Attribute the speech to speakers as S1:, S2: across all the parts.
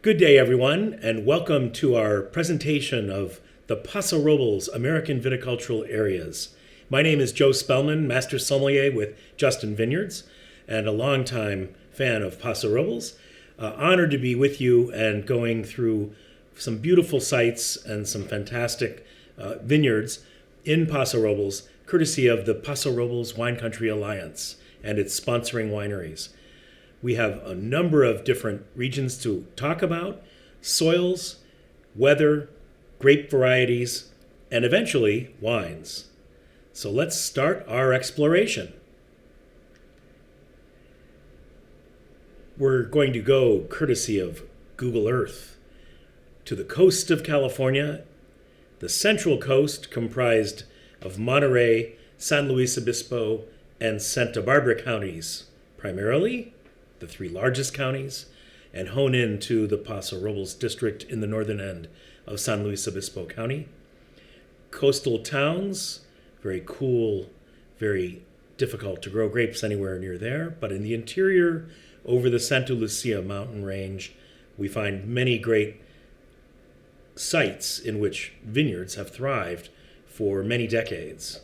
S1: Good day, everyone, and welcome to our presentation of the Paso Robles American Viticultural Areas. My name is Joe Spellman, Master Sommelier with Justin Vineyards, and a longtime fan of Paso Robles. Honored to be with you and going through some beautiful sites and some fantastic vineyards in Paso Robles, courtesy of the Paso Robles Wine Country Alliance and its sponsoring wineries. We have a number of different regions to talk about: soils, weather, grape varieties, and eventually wines. So let's start our exploration. We're going to go courtesy of Google Earth to the coast of California, the Central Coast comprised of Monterey, San Luis Obispo, and Santa Barbara counties primarily, the three largest counties, and hone in to the Paso Robles district in the northern end of San Luis Obispo County. Coastal towns, very cool, very difficult to grow grapes anywhere near there, but in the interior, over the Santa Lucia mountain range, we find many great sites in which vineyards have thrived for many decades.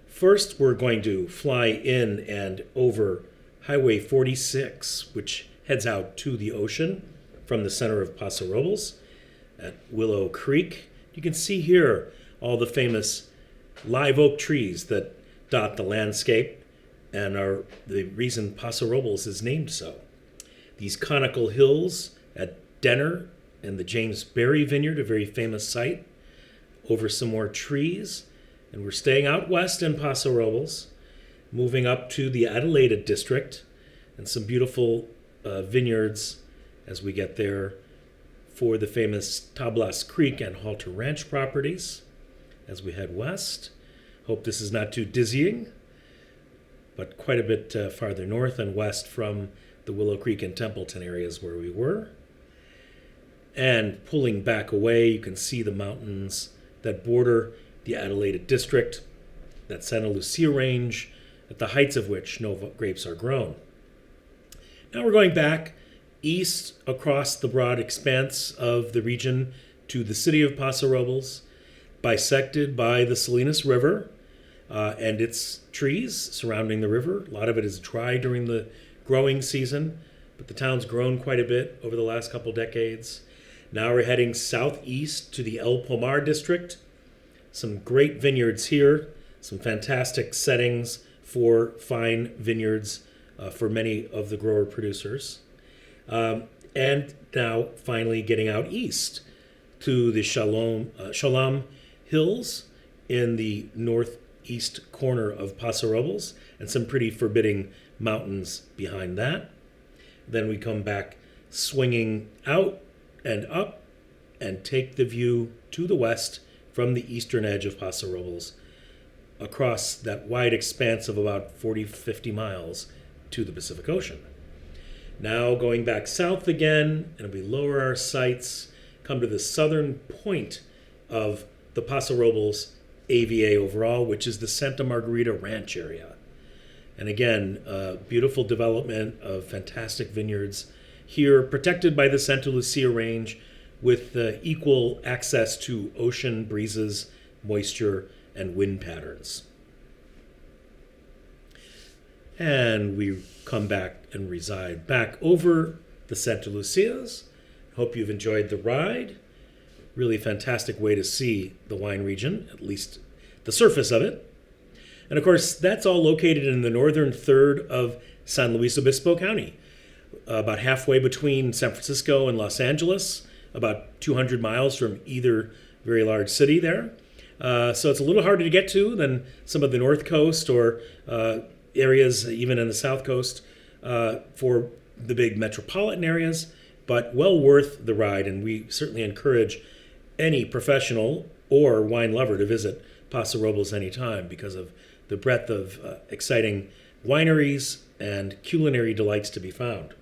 S1: First, we're going to fly in and over Highway 46, which heads out to the ocean from the center of Paso Robles at Willow Creek. You can see here all the famous live oak trees that dot the landscape and are the reason Paso Robles is named so. These conical hills at Denner and the James Berry Vineyard, a very famous site, over some more trees. And we're staying out west in Paso Robles, moving up to the Adelaide district, and some beautiful vineyards as we get there for the famous Tablas Creek and Halter Ranch properties as we head west. Hope this is not too dizzying, but quite a bit farther north and west from the Willow Creek and Templeton areas where we were. And pulling back away, you can see the mountains that border the Adelaide district, that Santa Lucia range, at the heights of which no grapes are grown. Now we're going back east across the broad expanse of the region to the city of Paso Robles, bisected by the Salinas River and its trees surrounding the river. A lot of it is dry during the growing season, but the town's grown quite a bit over the last couple decades. Now we're heading southeast to the El Pomar district. Some great vineyards here, some fantastic settings for fine vineyards for many of the grower producers. And now finally getting out east to the Shalom Hills in the northeast corner of Paso Robles, and some pretty forbidding mountains behind that. Then we come back swinging out and up and take the view to the west from the eastern edge of Paso Robles across that wide expanse of about 40-50 miles to the Pacific Ocean. Now going back south again, and we lower our sights, come to the southern point of the Paso Robles AVA overall, which is the Santa Margarita Ranch area. And again, beautiful development of fantastic vineyards here, protected by the Santa Lucia range with equal access to ocean breezes, moisture, and wind patterns. And we come back and reside back over the Santa Lucias. Hope you've enjoyed the ride. Really fantastic way to see the wine region, at least the surface of it. And of course, that's all located in the northern third of San Luis Obispo County, about halfway between San Francisco and Los Angeles, about 200 miles from either very large city there. So it's a little harder to get to than some of the North Coast or areas even in the South Coast for the big metropolitan areas, but well worth the ride. And we certainly encourage any professional or wine lover to visit Paso Robles anytime because of the breadth of exciting wineries and culinary delights to be found.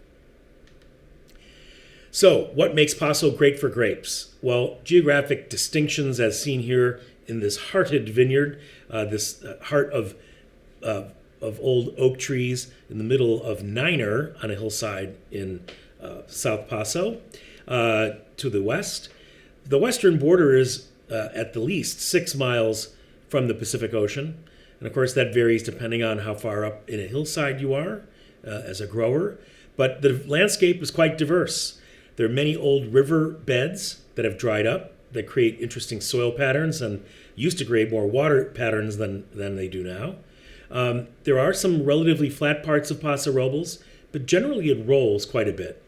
S1: So, what makes Paso great for grapes? Well, geographic distinctions as seen here in this hearted vineyard, this heart of old oak trees in the middle of Niner on a hillside in South Paso. to the west. The western border is at the least 6 miles from the Pacific Ocean. And of course, that varies depending on how far up in a hillside you are as a grower. But the landscape is quite diverse. There are many old river beds that have dried up that create interesting soil patterns and used to create more water patterns than they do now. There are some relatively flat parts of Paso Robles, but generally it rolls quite a bit.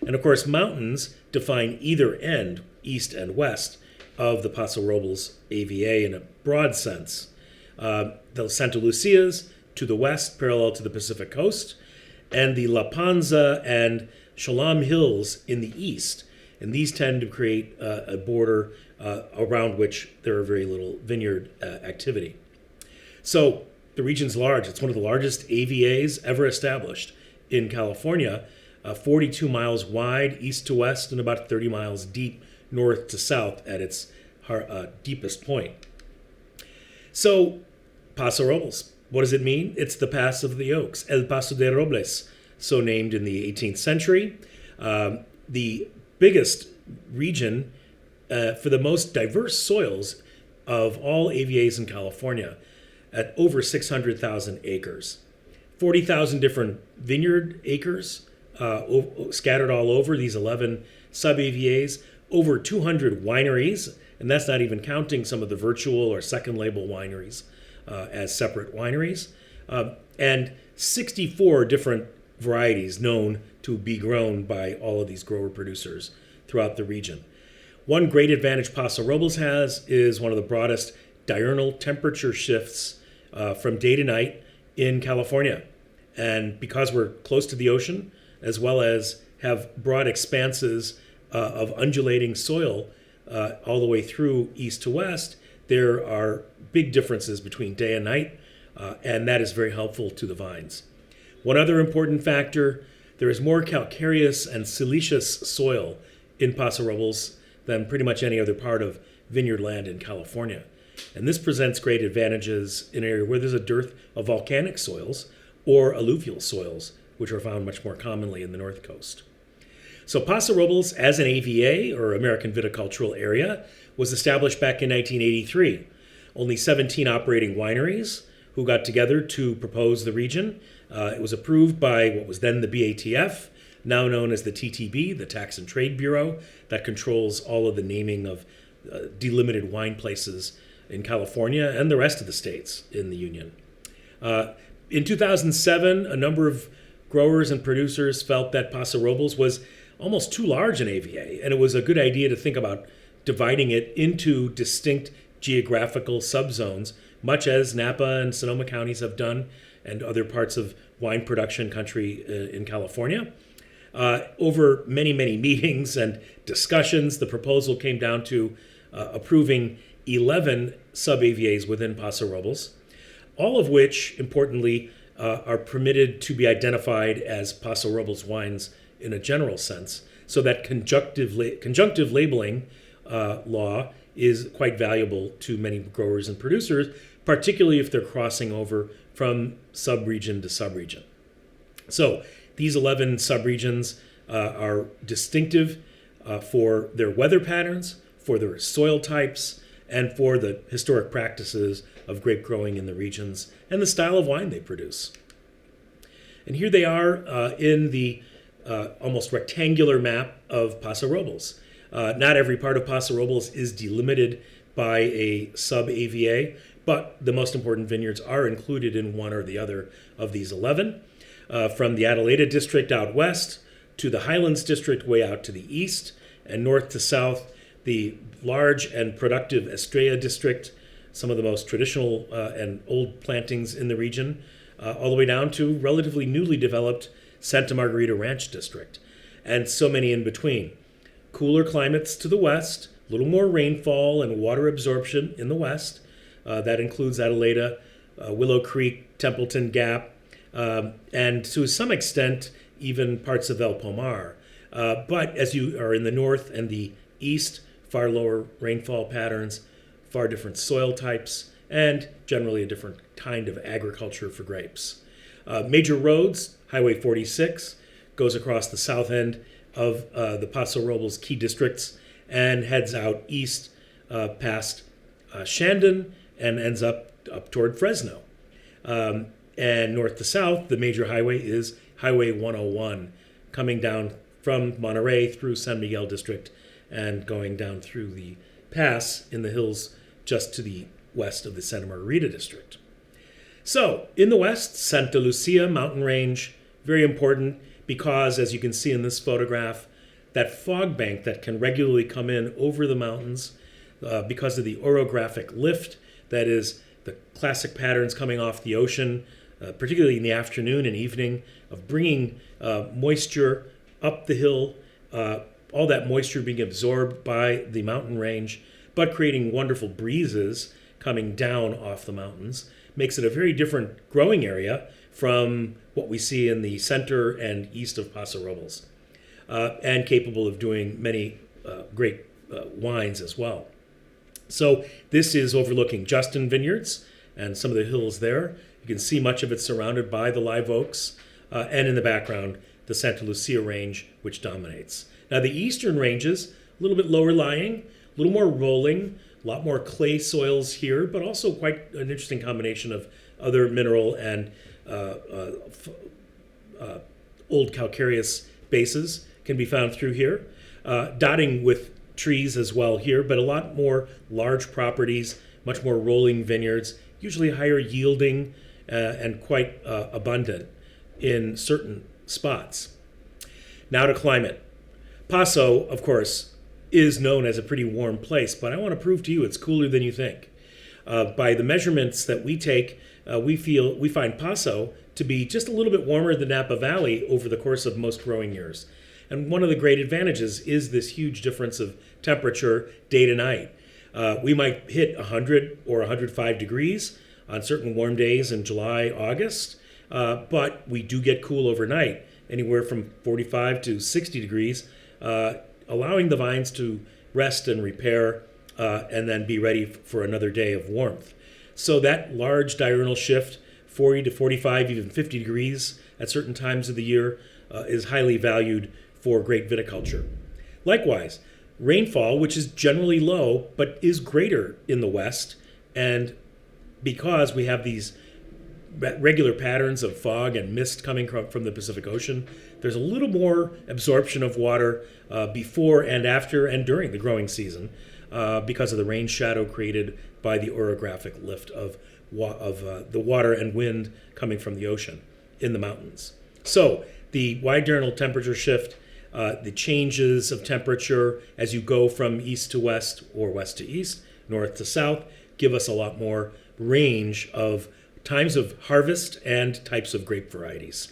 S1: And of course, mountains define either end, east and west, of the Paso Robles AVA in a broad sense. The Santa Lucias to the west, parallel to the Pacific coast, and the La Panza and Shalom Hills in the east. And these tend to create a border around which there are very little vineyard activity. So the region's large. It's one of the largest AVAs ever established in California, 42 miles wide east to west and about 30 miles deep north to south at its deepest point. So Paso Robles, what does it mean? It's the Pass of the Oaks, El Paso de Robles, so named in the 18th century. The biggest region for the most diverse soils of all AVAs in California at over 600,000 acres. 40,000 different vineyard acres scattered all over these 11 sub-AVAs, over 200 wineries, and that's not even counting some of the virtual or second label wineries as separate wineries, and 64 different varieties known to be grown by all of these grower producers throughout the region. One great advantage Paso Robles has is one of the broadest diurnal temperature shifts from day to night in California. And because we're close to the ocean, as well as have broad expanses of undulating soil all the way through east to west, there are big differences between day and night, and that is very helpful to the vines. One other important factor, there is more calcareous and siliceous soil in Paso Robles than pretty much any other part of vineyard land in California. And this presents great advantages in an area where there's a dearth of volcanic soils or alluvial soils, which are found much more commonly in the North Coast. So Paso Robles, as an AVA, or American Viticultural Area, was established back in 1983. Only 17 operating wineries who got together to propose the region. It was approved by what was then the BATF, now known as the TTB, the Tax and Trade Bureau, that controls all of the naming of delimited wine places in California and the rest of the states in the Union. In 2007, a number of growers and producers felt that Paso Robles was almost too large an AVA, and it was a good idea to think about dividing it into distinct geographical subzones, much as Napa and Sonoma counties have done, and other parts of wine production country in California. Over many, many meetings and discussions, the proposal came down to approving 11 sub-AVAs within Paso Robles, all of which, importantly, are permitted to be identified as Paso Robles wines in a general sense, so that conjunctive labeling law is quite valuable to many growers and producers, particularly if they're crossing over from subregion to subregion. So these 11 subregions are distinctive for their weather patterns, for their soil types, and for the historic practices of grape growing in the regions and the style of wine they produce. And here they are in the almost rectangular map of Paso Robles. Not every part of Paso Robles is delimited by a sub-AVA, but the most important vineyards are included in one or the other of these 11. From the Adelaida district out west to the Highlands district way out to the east, and north to south, the large and productive Estrella district, some of the most traditional and old plantings in the region, all the way down to relatively newly developed Santa Margarita Ranch district, and so many in between. Cooler climates to the west, a little more rainfall and water absorption in the west. That includes Adelaida, Willow Creek, Templeton Gap, and to some extent, even parts of El Pomar. But as you are in the north and the east, far lower rainfall patterns, far different soil types, and generally a different kind of agriculture for grapes. Major roads, Highway 46, goes across the south end of the Paso Robles key districts and heads out east past Shandon and ends up toward Fresno. And north to south, the major highway is Highway 101, coming down from Monterey through San Miguel District and going down through the pass in the hills just to the west of the Santa Margarita District. So, in the west, Santa Lucia mountain range, very important because, as you can see in this photograph, that fog bank that can regularly come in over the mountains because of the orographic lift, that is, the classic patterns coming off the ocean, particularly in the afternoon and evening, of bringing moisture up the hill, all that moisture being absorbed by the mountain range, but creating wonderful breezes coming down off the mountains, makes it a very different growing area from what we see in the center and east of Paso Robles, and capable of doing many great wines as well. So this is overlooking Justin Vineyards and some of the hills there. You can see much of it surrounded by the live oaks, and in the background, the Santa Lucia range, which dominates. Now the eastern ranges, a little bit lower lying, a little more rolling, a lot more clay soils here, but also quite an interesting combination of other mineral and old calcareous bases can be found through here, dotting with trees as well here, but a lot more large properties, much more rolling vineyards, usually higher yielding and quite abundant in certain spots. Now to climate. Paso, of course, is known as a pretty warm place, but I want to prove to you it's cooler than you think. By the measurements that we take, we find Paso to be just a little bit warmer than Napa Valley over the course of most growing years. And one of the great advantages is this huge difference of temperature day to night. We might hit 100 or 105 degrees on certain warm days in July, August, but we do get cool overnight, anywhere from 45 to 60 degrees, allowing the vines to rest and repair and then be ready for another day of warmth. So that large diurnal shift, 40 to 45, even 50 degrees at certain times of the year, is highly valued for great viticulture. Likewise, rainfall, which is generally low but is greater in the west, and because we have these regular patterns of fog and mist coming from the Pacific Ocean, there's a little more absorption of water before and after and during the growing season because of the rain shadow created by the orographic lift of the water and wind coming from the ocean in the mountains. So the wide diurnal temperature shift, the changes of temperature as you go from east to west or west to east, north to south, give us a lot more range of times of harvest and types of grape varieties.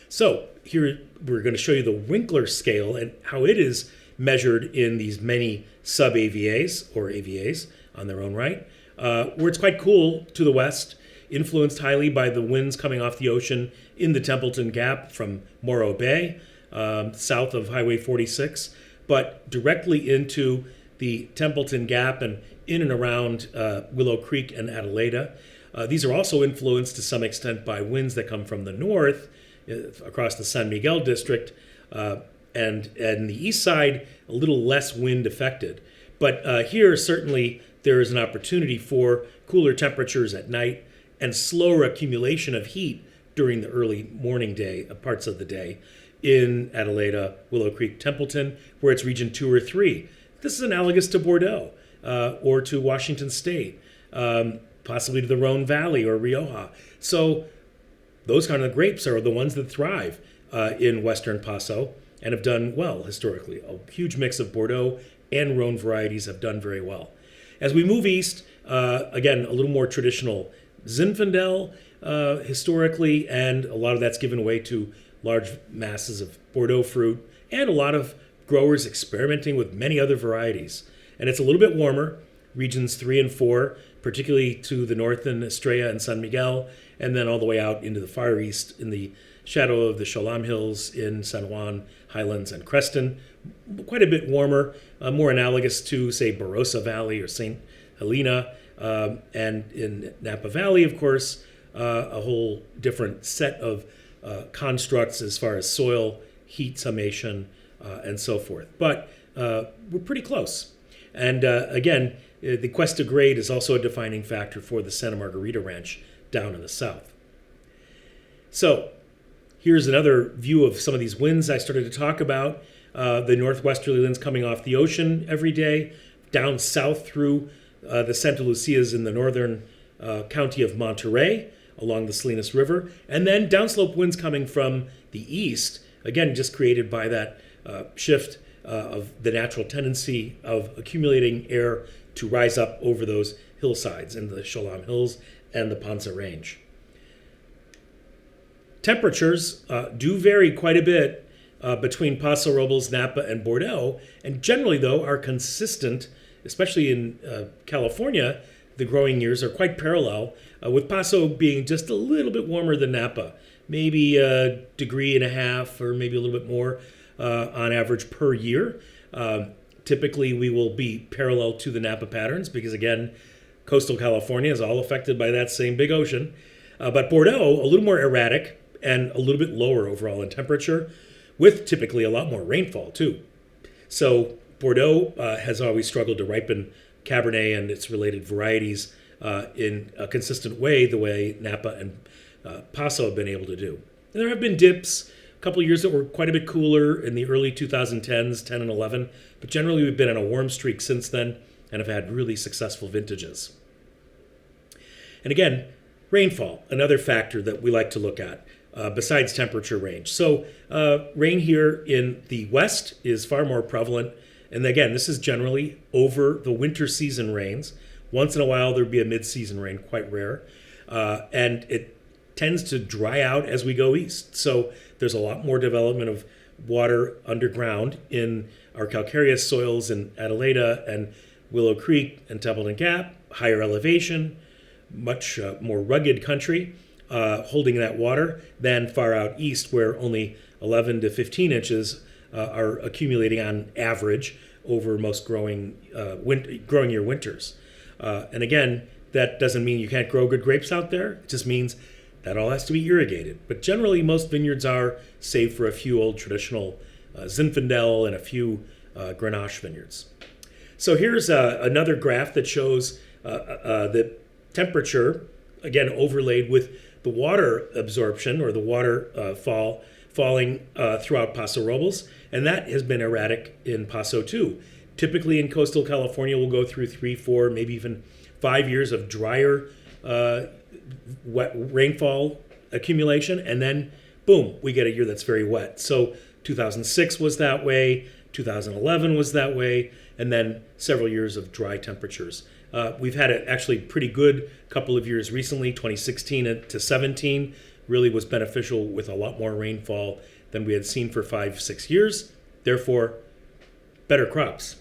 S1: So here we're going to show you the Winkler Scale and how it is measured in these many sub-AVAs or AVAs on their own right, where it's quite cool to the west, influenced highly by the winds coming off the ocean in the Templeton Gap from Morro Bay, south of Highway 46, but directly into the Templeton Gap and in and around Willow Creek and Adelaida. These are also influenced to some extent by winds that come from the north across the San Miguel district, and the east side a little less wind affected. But here certainly there is an opportunity for cooler temperatures at night and slower accumulation of heat during the early morning parts of the day in Adelaida, Willow Creek, Templeton, where it's region 2 or 3. This is analogous to Bordeaux or to Washington State, possibly to the Rhone Valley or Rioja. So those kind of grapes are the ones that thrive in Western Paso and have done well historically. A huge mix of Bordeaux and Rhone varieties have done very well. As we move east, again, a little more traditional Zinfandel historically, and a lot of that's given way to large masses of Bordeaux fruit and a lot of growers experimenting with many other varieties. And it's a little bit warmer, regions 3 and 4, particularly to the north in Estrella and San Miguel, and then all the way out into the far east in the shadow of the Cholam Hills in San Juan, Highlands, and Creston. Quite a bit warmer, more analogous to, say, Barossa Valley or St. Helena. And in Napa Valley, of course, a whole different set of constructs as far as soil heat summation, and so forth. But we're pretty close. And again, the Cuesta grade is also a defining factor for the Santa Margarita Ranch down in the south. So here's another view of some of these winds I started to talk about. The northwesterly winds coming off the ocean every day, down south through the Santa Lucias in the northern county of Monterey, along the Salinas River, and then downslope winds coming from the east, again, just created by that shift of the natural tendency of accumulating air to rise up over those hillsides in the Cholam Hills and the Panza Range. Temperatures do vary quite a bit between Paso Robles, Napa, and Bordeaux, and generally, though, are consistent, especially in California. The growing years are quite parallel, with Paso being just a little bit warmer than Napa, maybe 1.5 degrees or maybe a little bit more on average per year. Typically, we will be parallel to the Napa patterns because, again, coastal California is all affected by that same big ocean. But Bordeaux, a little more erratic and a little bit lower overall in temperature, with typically a lot more rainfall, too. So Bordeaux has always struggled to ripen Cabernet and its related varieties in a consistent way, the way Napa and Paso have been able to do. And there have been dips, a couple of years that were quite a bit cooler in the early 2010s, 10 and 11, but generally we've been on a warm streak since then and have had really successful vintages. And again, rainfall, another factor that we like to look at besides temperature range. So rain here in the west is far more prevalent. And again, this is generally over the winter season rains. Once in a while, there'd be a mid-season rain, quite rare. And it tends to dry out as we go east. So there's a lot more development of water underground in our calcareous soils in Adelaida and Willow Creek and Templeton Gap, higher elevation, much more rugged country, holding that water than far out east where only 11 to 15 inches are accumulating on average over most growing year winters. And again, that doesn't mean you can't grow good grapes out there. It just means that all has to be irrigated. But generally, most vineyards are, save for a few old traditional Zinfandel and a few Grenache vineyards. So here's another graph that shows the temperature, again, overlaid with the water absorption or the water falling throughout Paso Robles, and that has been erratic in Paso too. Typically in coastal California, we'll go through 3, 4, maybe even 5 years of drier wet rainfall accumulation, and then boom, we get a year that's very wet. So 2006 was that way, 2011 was that way, and then several years of dry temperatures. We've had an actually pretty good couple of years recently. 2016 to 17 really was beneficial with a lot more rainfall than we had seen for 5-6 years. Therefore, better crops.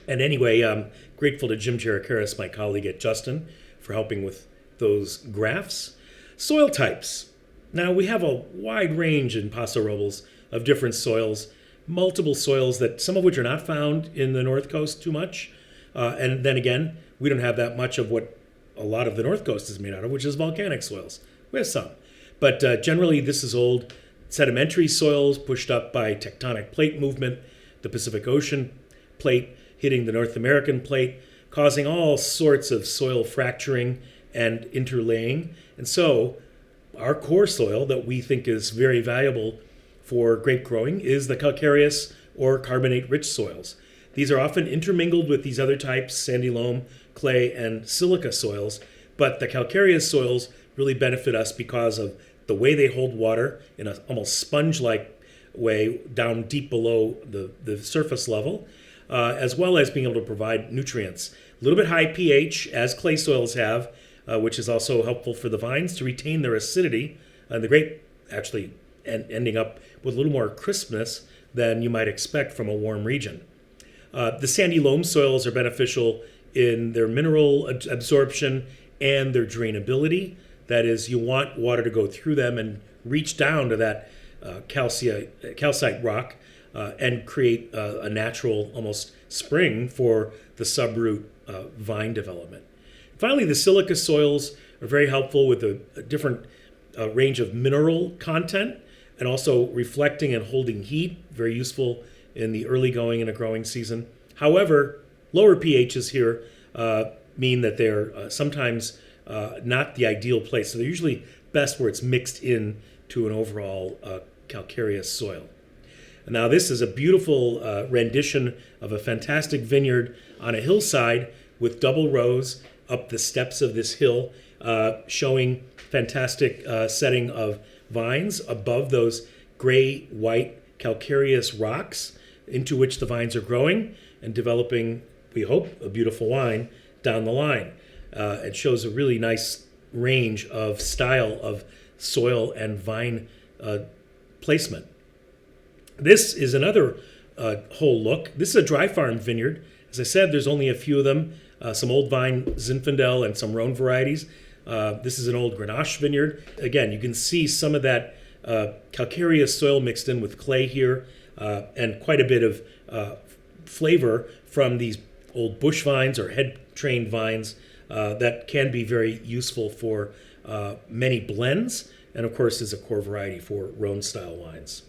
S1: And anyway, I'm grateful to Jim Jerakaris, my colleague at Justin, for helping with those graphs. Soil types. Now, we have a wide range in Paso Robles of different soils, multiple soils that some of which are not found in the North Coast too much. And then again, we don't have that much of what a lot of the North Coast is made out of, which is volcanic soils. We have some. But generally, this is old sedimentary soils pushed up by tectonic plate movement, the Pacific Ocean plate hitting the North American plate, causing all sorts of soil fracturing and interlaying. And so our core soil that we think is very valuable for grape growing is the calcareous or carbonate-rich soils. These are often intermingled with these other types, sandy loam, clay, and silica soils, but the calcareous soils really benefit us because of the way they hold water in an almost sponge-like way down deep below the surface level, as well as being able to provide nutrients. A little bit high pH, as clay soils have, which is also helpful for the vines to retain their acidity, and the grape actually ending up with a little more crispness than you might expect from a warm region. The sandy loam soils are beneficial in their mineral absorption and their drainability. That is, you want water to go through them and reach down to that calcite rock and create a natural, almost spring for the subroot vine development. Finally, the silica soils are very helpful with a different range of mineral content. and also reflecting and holding heat, very useful in the early going and a growing season. However, lower pHs here mean that they're sometimes not the ideal place. So they're usually best where it's mixed in to an overall calcareous soil. Now this is a beautiful rendition of a fantastic vineyard on a hillside with double rows up the steps of this hill, showing fantastic setting of vines above those gray-white calcareous rocks into which the vines are growing and developing, we hope, a beautiful wine down the line. It shows a really nice range of style of soil and vine placement. This is another whole look. This is a dry farm vineyard. As I said, there's only a few of them, some old vine Zinfandel and some Rhone varieties. This is an old Grenache vineyard. Again, you can see some of that calcareous soil mixed in with clay here, and quite a bit of flavor from these old bush vines or head-trained vines that can be very useful for many blends, and of course is a core variety for Rhone-style wines.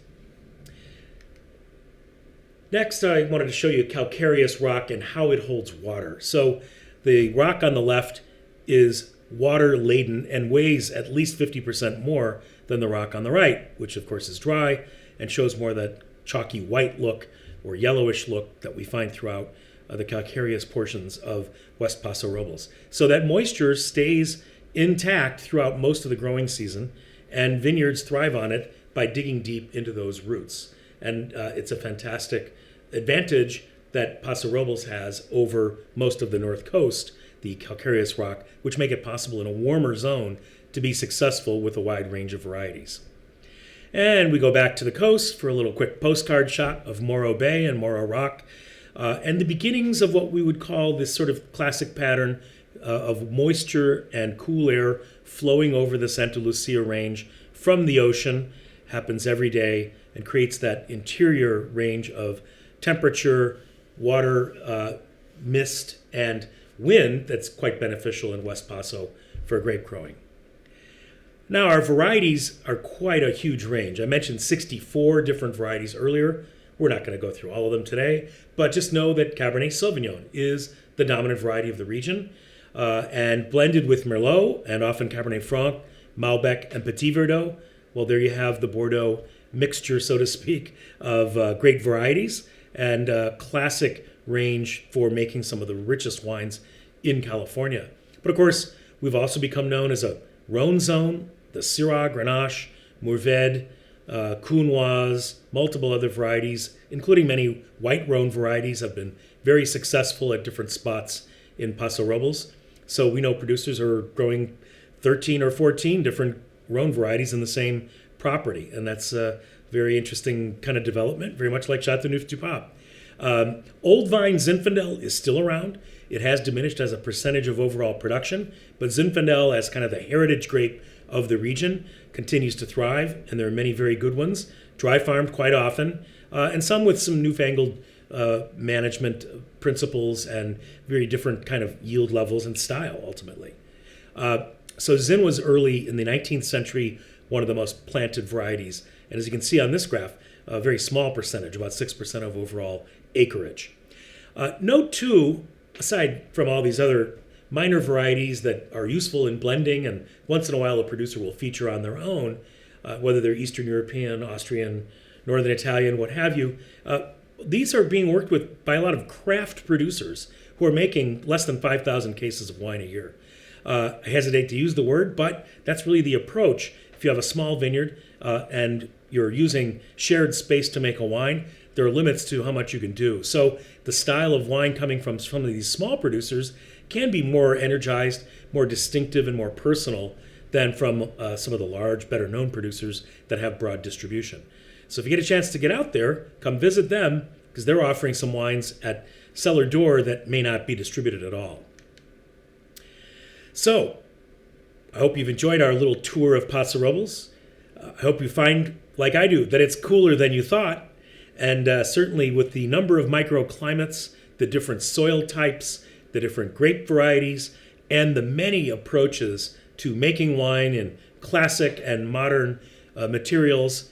S1: Next, I wanted to show you calcareous rock and how it holds water. So the rock on the left is water-laden and weighs at least 50% more than the rock on the right, which of course is dry and shows more that chalky white look or yellowish look that we find throughout the calcareous portions of West Paso Robles. So that moisture stays intact throughout most of the growing season, and vineyards thrive on it by digging deep into those roots. And it's a fantastic advantage that Paso Robles has over most of the north coast, the calcareous rock, which make it possible in a warmer zone to be successful with a wide range of varieties. And we go back to the coast for a little quick postcard shot of Morro Bay and Morro Rock, and the beginnings of what we would call this sort of classic pattern of moisture and cool air flowing over the Santa Lucia range from the ocean. Happens every day and creates that interior range of temperature, water, mist, and wind that's quite beneficial in West Paso for grape growing. Now, our varieties are quite a huge range. I mentioned 64 different varieties earlier. We're not going to go through all of them today, but just know that Cabernet Sauvignon is the dominant variety of the region, and blended with Merlot and often Cabernet Franc, Malbec, and Petit Verdot. Well, there you have the Bordeaux mixture, so to speak, of great varieties and classic range for making some of the richest wines in California. But of course, we've also become known as a Rhone zone, the Syrah, Grenache, Mourvèdre, Counoise, multiple other varieties, including many white Rhone varieties, have been very successful at different spots in Paso Robles. So we know producers are growing 13 or 14 different Rhone varieties in the same property, and that's a very interesting kind of development, very much like Châteauneuf-du-Pape. Old vine Zinfandel is still around. It has diminished as a percentage of overall production, but Zinfandel, as kind of the heritage grape of the region, continues to thrive, and there are many very good ones, dry farmed quite often, and some with some newfangled management principles and very different kind of yield levels and style, ultimately. So Zin was early in the 19th century, one of the most planted varieties. And as you can see on this graph, a very small percentage, about 6% of overall acreage. Note too, aside from all these other minor varieties that are useful in blending, and once in a while a producer will feature on their own, whether they're Eastern European, Austrian, Northern Italian, what have you, these are being worked with by a lot of craft producers who are making less than 5,000 cases of wine a year. I hesitate to use the word, but that's really the approach. If you have a small vineyard and you're using shared space to make a wine, there are limits to how much you can do. So the style of wine coming from some of these small producers can be more energized, more distinctive, and more personal than from some of the large, better-known producers that have broad distribution. So if you get a chance to get out there, come visit them, because they're offering some wines at cellar door that may not be distributed at all. So, I hope you've enjoyed our little tour of Paso Robles. I hope you find, like I do, that it's cooler than you thought. And certainly with the number of microclimates, the different soil types, the different grape varieties, and the many approaches to making wine in classic and modern materials,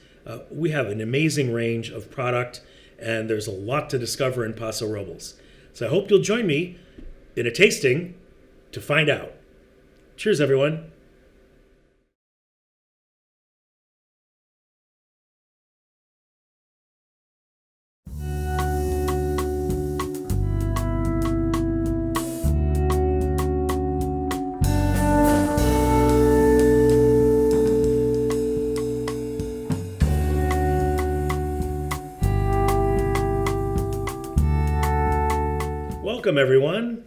S1: We have an amazing range of product, and there's a lot to discover in Paso Robles. So I hope you'll join me in a tasting to find out. Cheers, everyone. Welcome, everyone,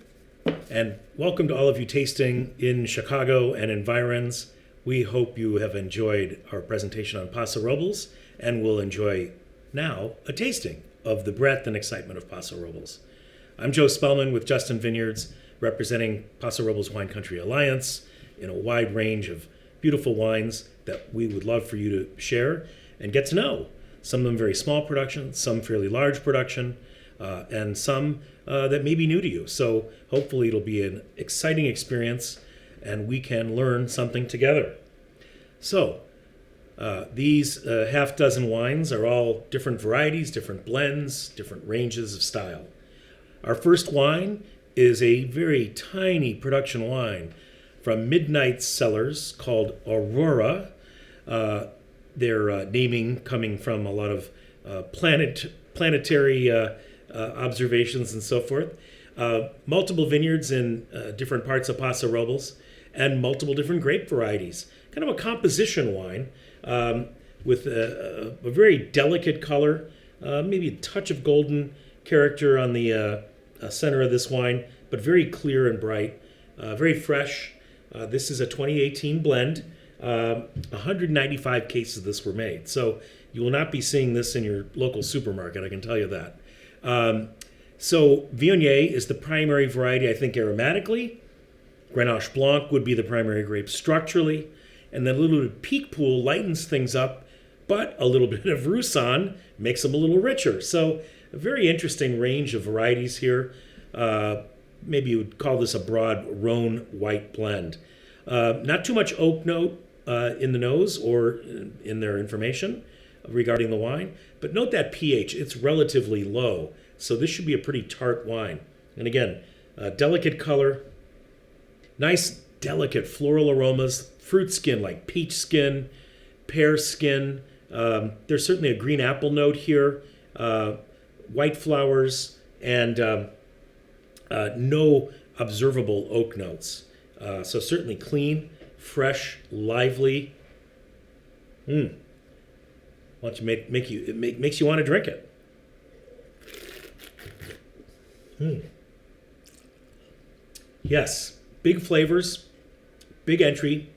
S1: and welcome to all of you tasting in Chicago and environs. We hope you have enjoyed our presentation on Paso Robles and will enjoy now a tasting of the breadth and excitement of Paso Robles. I'm Joe Spellman with Justin Vineyards, representing Paso Robles Wine Country Alliance in a wide range of beautiful wines that we would love for you to share and get to know. Some of them very small production, some fairly large production, and some that may be new to you. So hopefully it'll be an exciting experience and we can learn something together. So these half dozen wines are all different varieties, different blends, different ranges of style. Our first wine is a very tiny production wine from Midnight Cellars called Aurora. Their naming coming from a lot of planetary observations and so forth. Multiple vineyards in different parts of Paso Robles and multiple different grape varieties. Kind of a composition wine with a very delicate color, maybe a touch of golden character on the center of this wine, but very clear and bright, very fresh. This is a 2018 blend. 195 cases of this were made. So you will not be seeing this in your local supermarket, I can tell you that. So Viognier is the primary variety, I think, aromatically. Grenache Blanc would be the primary grape structurally. And then a little bit of Picpoul lightens things up, but a little bit of Roussanne makes them a little richer. So a very interesting range of varieties here. Maybe you would call this a broad Rhone white blend. Not too much oak note in the nose or in their information regarding the wine, but note that pH, it's relatively low. So this should be a pretty tart wine. And again, delicate color, nice delicate floral aromas, fruit skin like peach skin, pear skin. There's certainly a green apple note here, white flowers, and no observable oak notes. So certainly clean, fresh, lively. It makes you want to drink it. Yes, big flavors, big entry.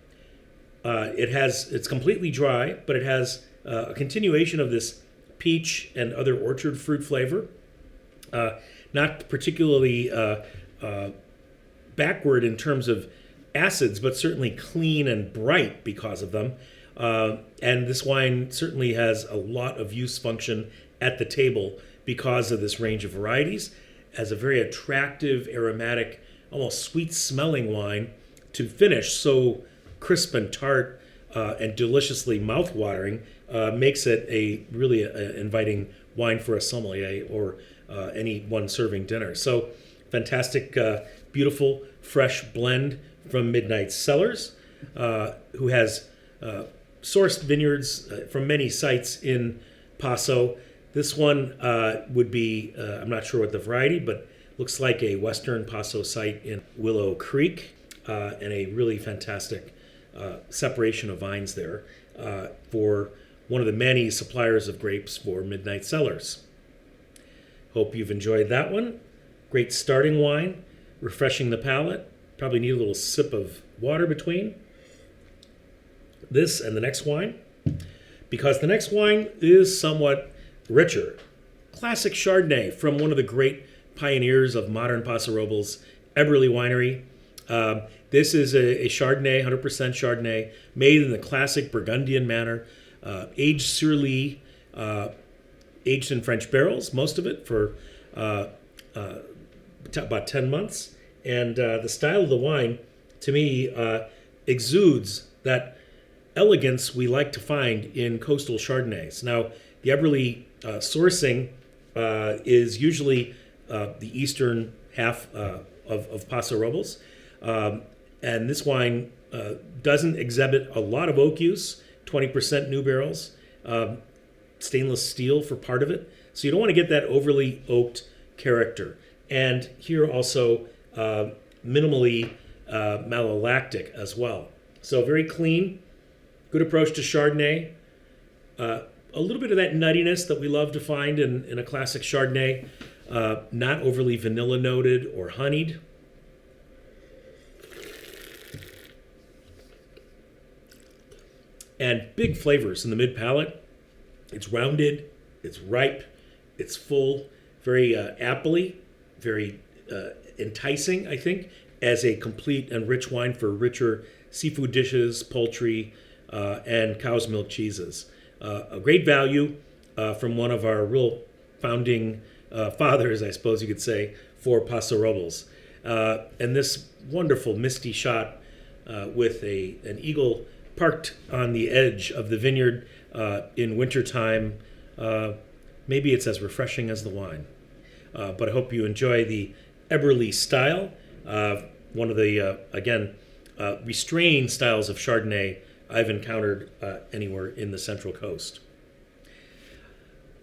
S1: It's completely dry, but it has a continuation of this peach and other orchard fruit flavor. Not particularly backward in terms of acids, but certainly clean and bright because of them. And this wine certainly has a lot of use function at the table because of this range of varieties, as a very attractive, aromatic, almost sweet-smelling wine to finish so crisp and tart and deliciously mouth-watering makes it a really inviting wine for a sommelier or anyone serving dinner. So fantastic, beautiful, fresh blend from Midnight Cellars, who has sourced vineyards from many sites in Paso. This one would be, I'm not sure what the variety, but looks like a Western Paso site in Willow Creek, and a really fantastic separation of vines there for one of the many suppliers of grapes for Midnight Cellars. Hope you've enjoyed that one. Great starting wine, refreshing the palate. Probably need a little sip of water between this and the next wine, because the next wine is somewhat richer. Classic Chardonnay from one of the great pioneers of modern Paso Robles, Eberly Winery. This is a Chardonnay, 100% Chardonnay, made in the classic Burgundian manner, aged sur lie, aged in French barrels, most of it for about 10 months. And the style of the wine, to me, exudes that elegance we like to find in coastal Chardonnays. Now, the Eberly sourcing is usually the eastern half of Paso Robles. And this wine doesn't exhibit a lot of oak use, 20% new barrels, stainless steel for part of it. So you don't want to get that overly oaked character. And here also minimally malolactic as well. So very clean, good approach to Chardonnay. A little bit of that nuttiness that we love to find in a classic Chardonnay, not overly vanilla noted or honeyed. And big flavors in the mid palate. It's rounded, it's ripe, it's full, very appley, very enticing, I think, as a complete and rich wine for richer seafood dishes, poultry, and cow's milk cheeses. A great value from one of our real founding fathers, I suppose you could say, for Paso Robles. And this wonderful misty shot with an eagle parked on the edge of the vineyard in wintertime. Maybe it's as refreshing as the wine. But I hope you enjoy the Eberly style, one of the, again, restrained styles of Chardonnay I've encountered anywhere in the Central Coast.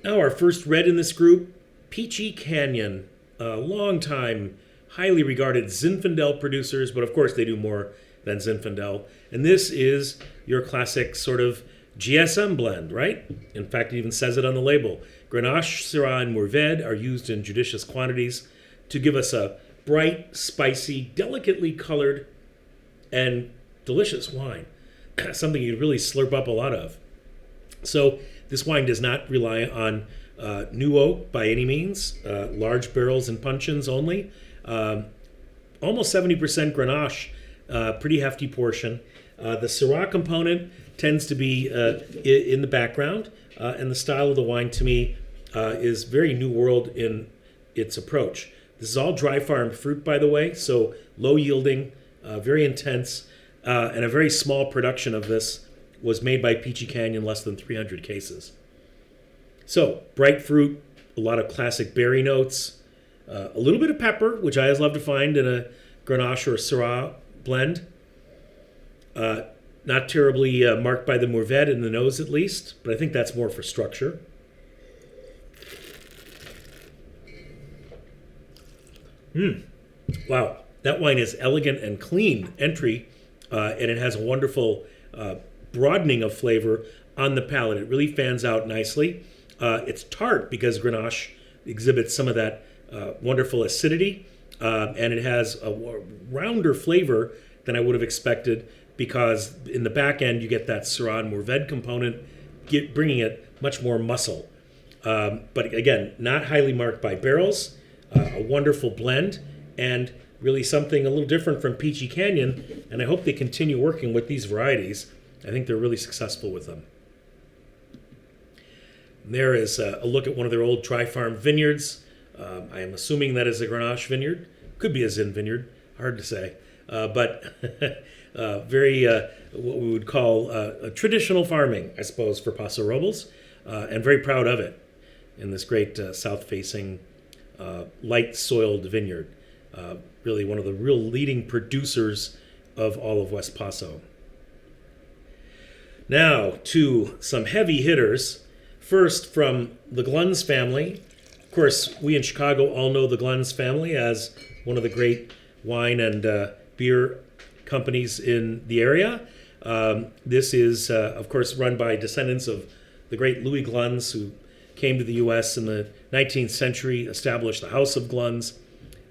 S1: Now our first red in this group, Peachy Canyon, a long-time, highly regarded Zinfandel producers, but of course they do more than Zinfandel. And this is your classic sort of GSM blend, right? In fact, it even says it on the label. Grenache, Syrah, and Mourvèdre are used in judicious quantities to give us a bright, spicy, delicately colored, and delicious wine. Something you'd really slurp up a lot of. So this wine does not rely on new oak by any means, large barrels and puncheons only. Almost 70% Grenache, pretty hefty portion. The Syrah component tends to be in the background, and the style of the wine to me is very New World in its approach. This is all dry farm fruit, by the way, so low yielding, very intense, and a very small production of this was made by Peachy Canyon, less than 300 cases. So, bright fruit, a lot of classic berry notes, a little bit of pepper, which I always love to find in a Grenache or Syrah blend. Not terribly marked by the Mourvèdre in the nose, at least, but I think that's more for structure. Wow, that wine is elegant and clean entry, and it has a wonderful broadening of flavor on the palate. It really fans out nicely. It's tart because Grenache exhibits some of that wonderful acidity, and it has a rounder flavor than I would have expected because in the back end you get that Syrah and Mourvèdre component, bringing it much more muscle. But again, not highly marked by barrels, a wonderful blend, and really something a little different from Peachy Canyon, and I hope they continue working with these varieties. I think they're really successful with them. And there is a look at one of their old dry farm vineyards. I am assuming that is a Grenache vineyard. Could be a Zin vineyard, hard to say. But very, what we would call a traditional farming, I suppose, for Paso Robles, and very proud of it in this great south-facing, light-soiled vineyard. Really one of the real leading producers of all of West Paso. Now to some heavy hitters. First, from the Gluns family. Of course, we in Chicago all know the Gluns family as one of the great wine and beer companies in the area. This is, of course, run by descendants of the great Louis Gluns, who came to the U.S. in the 19th century, established the House of Gluns,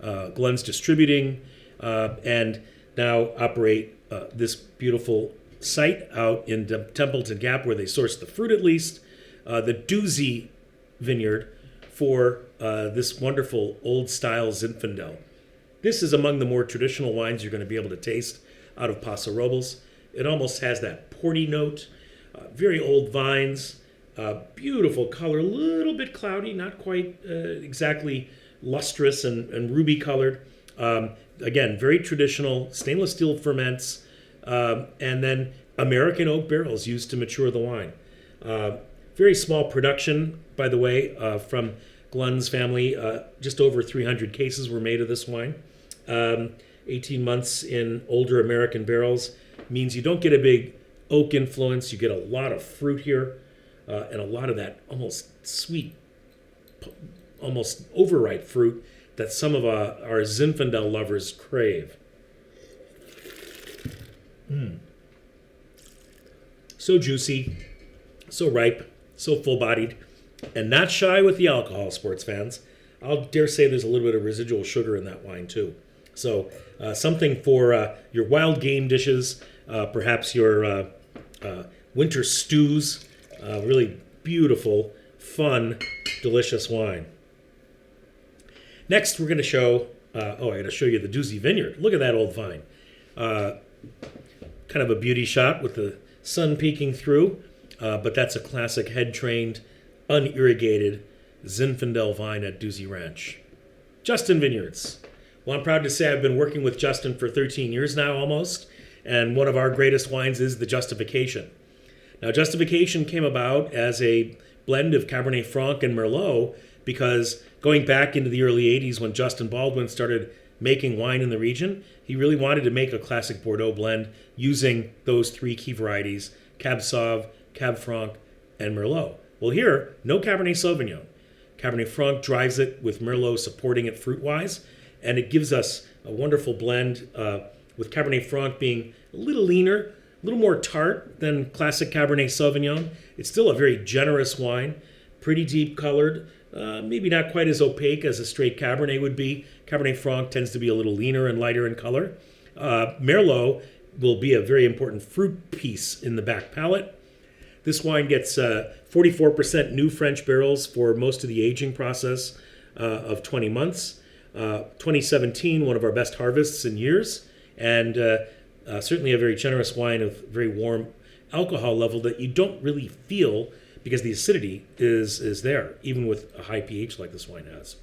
S1: Gluns Distributing, and now operate this beautiful site out in Templeton Gap, where they source the fruit at least, the Doozy Vineyard for this wonderful old-style Zinfandel. This is among the more traditional wines you're going to be able to taste out of Paso Robles. It almost has that porty note, very old vines, beautiful color, a little bit cloudy, not quite exactly lustrous and ruby colored. Again, very traditional, stainless steel ferments, and then American oak barrels used to mature the wine. Very small production, by the way, from Glenn's family. Just over 300 cases were made of this wine. 18 months in older American barrels means you don't get a big oak influence. You get a lot of fruit here and a lot of that almost sweet, almost overripe fruit that some of our Zinfandel lovers crave. So juicy, so ripe, so full-bodied, and not shy with the alcohol, sports fans. I'll dare say there's a little bit of residual sugar in that wine, too. So something for your wild game dishes, perhaps your winter stews. Really beautiful, fun, delicious wine. Next, we're going to show, I got to show you the Doozy Vineyard. Look at that old vine. Kind of a beauty shot with the sun peeking through, but that's a classic head-trained, unirrigated Zinfandel vine at Doozy Ranch. Justin Vineyards. Well, I'm proud to say I've been working with Justin for 13 years now almost, and one of our greatest wines is the Justification. Now, Justification came about as a blend of Cabernet Franc and Merlot because going back into the early 80s when Justin Baldwin started making wine in the region, he really wanted to make a classic Bordeaux blend using those three key varieties, Cab Sauv, Cab Franc, and Merlot. Well, here, no Cabernet Sauvignon. Cabernet Franc drives it with Merlot supporting it fruit-wise, and it gives us a wonderful blend with Cabernet Franc being a little leaner, a little more tart than classic Cabernet Sauvignon. It's still a very generous wine, pretty deep colored, maybe not quite as opaque as a straight Cabernet would be. Cabernet Franc tends to be a little leaner and lighter in color. Merlot will be a very important fruit piece in the back palate. This wine gets 44% new French barrels for most of the aging process of 20 months. 2017, one of our best harvests in years, and certainly a very generous wine of very warm alcohol level that you don't really feel because the acidity is there, even with a high pH like this wine has.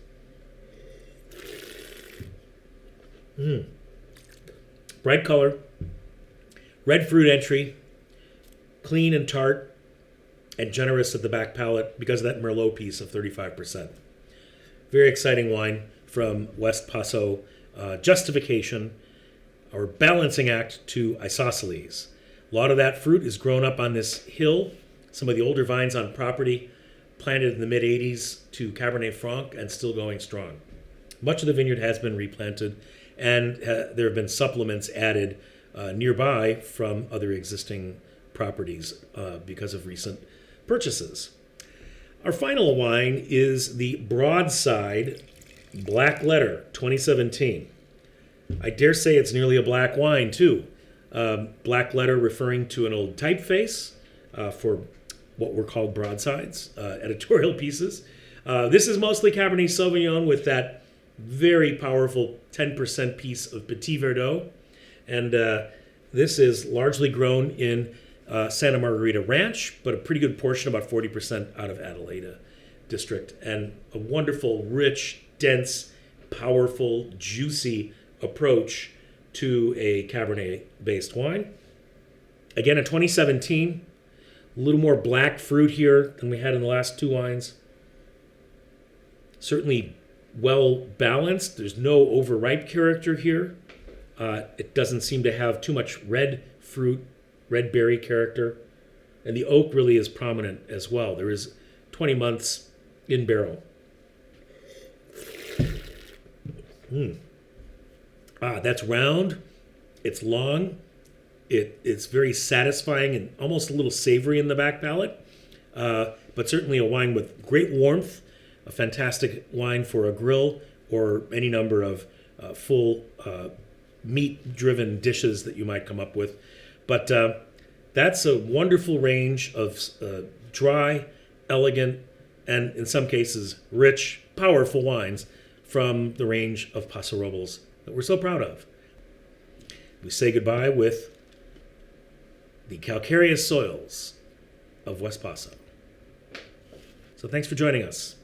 S1: Bright color, red fruit entry, clean and tart, and generous at the back palate because of that Merlot piece of 35%. Very exciting wine from West Paso. Justification, or balancing act to isosceles. A lot of that fruit is grown up on this hill. Some of the older vines on property planted in the mid-'80s to Cabernet Franc and still going strong. Much of the vineyard has been replanted, and there have been supplements added nearby from other existing properties because of recent purchases. Our final wine is the Broadside Black Letter 2017. I dare say it's nearly a black wine, too. Black letter referring to an old typeface for what were called broadsides, editorial pieces. This is mostly Cabernet Sauvignon with that very powerful 10% piece of Petit Verdot. And this is largely grown in Santa Margarita Ranch, but a pretty good portion, about 40% out of Adelaida district. And a wonderful, rich, dense, powerful, juicy approach to a Cabernet-based wine. Again, in 2017, a little more black fruit here than we had in the last two wines. Certainly well balanced. There's no overripe character here. It doesn't seem to have too much red fruit, red berry character. And the oak really is prominent as well. There is 20 months in barrel. That's round. It's long. It's very satisfying and almost a little savory in the back palate. But certainly a wine with great warmth. A fantastic wine for a grill or any number of full meat-driven dishes that you might come up with. But that's a wonderful range of dry, elegant, and in some cases rich, powerful wines from the range of Paso Robles that we're so proud of. We say goodbye with the calcareous soils of West Paso. So thanks for joining us.